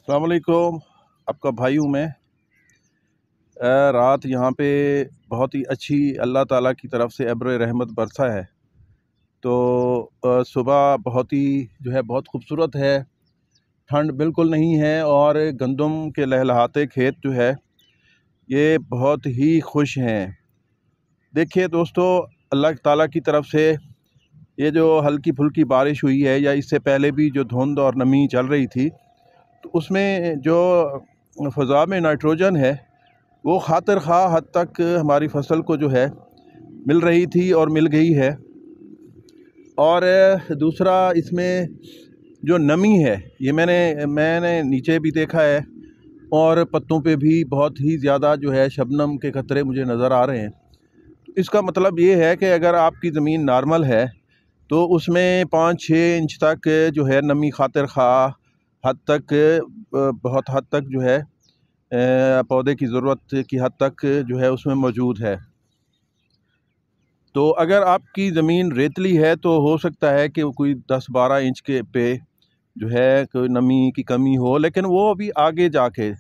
अस्सलाम वालेकुम। आपका भाई हूँ मैं। रात यहाँ पे बहुत ही अच्छी अल्लाह ताला की तरफ से अब्र रहमत बरसा है। तो सुबह बहुत ही बहुत खूबसूरत है, ठंड बिल्कुल नहीं है और गंदम के लहलहाते खेत ये बहुत ही खुश हैं। देखिए दोस्तों, अल्लाह ताला की तरफ से ये जो हल्की फुल्की बारिश हुई है या इससे पहले भी जो धुंध और नमी चल रही थी, तो उसमें जो फ़ज़ा में नाइट्रोजन है वो खातिर खा हद तक हमारी फसल को मिल रही थी और मिल गई है। और दूसरा, इसमें जो नमी है ये मैंने नीचे भी देखा है और पत्तों पे भी बहुत ही ज़्यादा शबनम के कतरे मुझे नज़र आ रहे हैं। तो इसका मतलब ये है कि अगर आपकी ज़मीन नॉर्मल है तो उसमें 5-6 इंच तक नमी खातिर खा हद तक बहुत हद तक पौधे की ज़रूरत की हद तक उसमें मौजूद है। तो अगर आपकी ज़मीन रेतली है तो हो सकता है कि कोई 10-12 इंच के पे कोई नमी की कमी हो, लेकिन वो अभी आगे जाके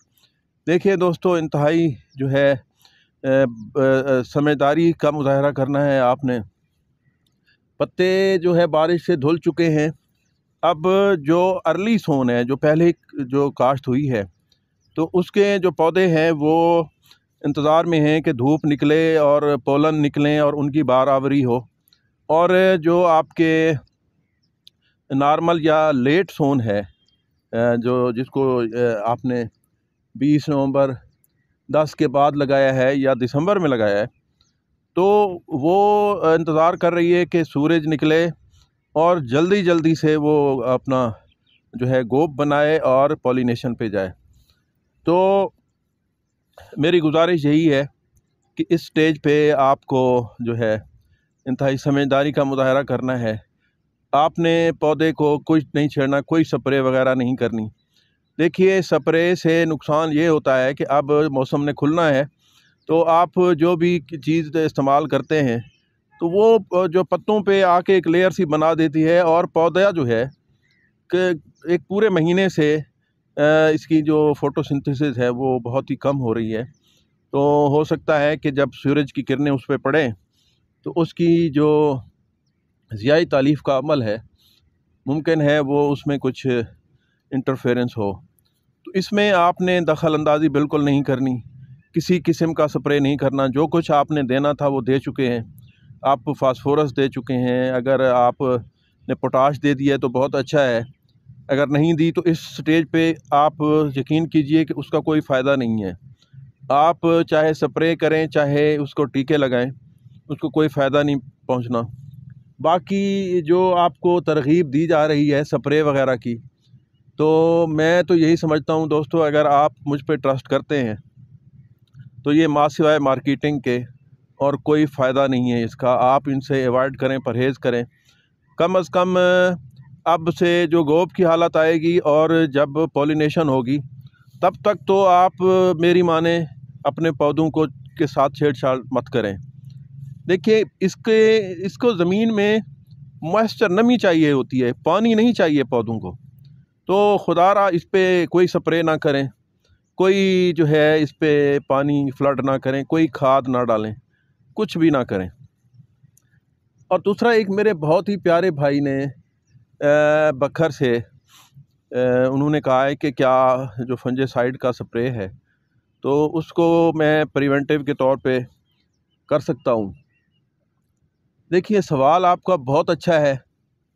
देखिए दोस्तों, इंतहाई समझदारी का मुज़ाहरा करना है आपने। पत्ते बारिश से धुल चुके हैं। अब जो अर्ली सोन है, जो पहले जो काश्त हुई है, तो उसके जो पौधे हैं वो इंतज़ार में हैं कि धूप निकले और पोलन निकलें और उनकी बारावरी हो। और जो आपके नॉर्मल या लेट सोन है, जो जिसको आपने 20 नवंबर 10 के बाद लगाया है या दिसंबर में लगाया है, तो वो इंतज़ार कर रही है कि सूरज निकले और जल्दी से वो अपना गोब बनाए और पॉलिनेशन पे जाए। तो मेरी गुजारिश यही है कि इस स्टेज पे आपको इंतहाई समझदारी का मुज़ाहरा करना है। आपने पौधे को कुछ नहीं छेड़ना, कोई स्प्रे वगैरह नहीं करनी। देखिए, स्प्रे से नुकसान ये होता है कि अब मौसम ने खुलना है, तो आप जो भी चीज़ इस्तेमाल करते हैं तो वो जो पत्तों पे आके एक लेयर सी बना देती है और पौधा कि एक पूरे महीने से इसकी जो फोटोसिंथेसिस है वो बहुत ही कम हो रही है। तो हो सकता है कि जब सूरज की किरणें उस पे पड़ें तो उसकी जो ज़ियाई तालीफ़ का अमल है, मुमकिन है वो उसमें कुछ इंटरफेरेंस हो। तो इसमें आपने दखल अंदाज़ी बिल्कुल नहीं करनी, किसी किस्म का स्प्रे नहीं करना। जो कुछ आपने देना था वो दे चुके हैं। आप फास्फोरस दे चुके हैं, अगर आपने पोटाश दे दिया तो बहुत अच्छा है, अगर नहीं दी तो इस स्टेज पे आप यकीन कीजिए कि उसका कोई फ़ायदा नहीं है। आप चाहे स्प्रे करें, चाहे उसको टीके लगाएं, उसको कोई फ़ायदा नहीं पहुंचना। बाकी जो आपको तरग़ीब दी जा रही है स्प्रे वगैरह की, तो मैं तो यही समझता हूं दोस्तों, अगर आप मुझ पे ट्रस्ट करते हैं तो ये सिवाय मार्केटिंग के और कोई फ़ायदा नहीं है इसका। आप इनसे अवॉइड करें, परहेज़ करें। कम अज़ कम अब से जो गोब की हालत आएगी और जब पॉलिनेशन होगी, तब तक तो आप मेरी माने अपने पौधों को के साथ छेड़छाड़ मत करें। देखिए, इसको ज़मीन में मॉइस्चर, नमी चाहिए होती है, पानी नहीं चाहिए पौधों को। तो खुदारा इस पे कोई स्प्रे ना करें, कोई इस पे पानी फ्लड ना करें, कोई खाद ना डालें, कुछ भी ना करें। और दूसरा, एक मेरे बहुत ही प्यारे भाई ने बखर से उन्होंने कहा है कि क्या जो फंजीसाइड का स्प्रे है तो उसको मैं प्रिवेंटिव के तौर पे कर सकता हूँ। देखिए, सवाल आपका बहुत अच्छा है,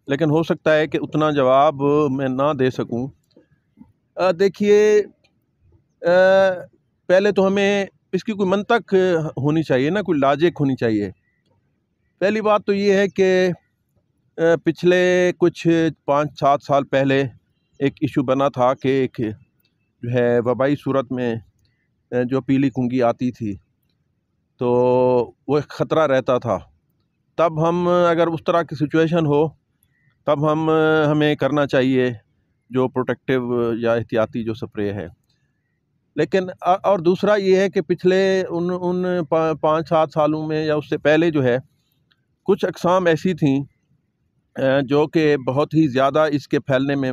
लेकिन हो सकता है कि उतना जवाब मैं ना दे सकूँ। देखिए, पहले तो हमें इसकी कोई मंतक होनी चाहिए ना, कोई लॉजिक होनी चाहिए। पहली बात तो ये है कि पिछले कुछ 5-7 साल पहले एक इशू बना था कि एक वबाई सूरत में जो पीली कुंगी आती थी, तो वो एक ख़तरा रहता था। तब हम, अगर उस तरह की सिचुएशन हो, तब हमें करना चाहिए जो प्रोटेक्टिव या एहतियाती जो स्प्रे है। लेकिन और दूसरा ये है कि पिछले उन 5-7 सालों में या उससे पहले कुछ अक़साम ऐसी थीं जो कि बहुत ही ज़्यादा इसके फैलने में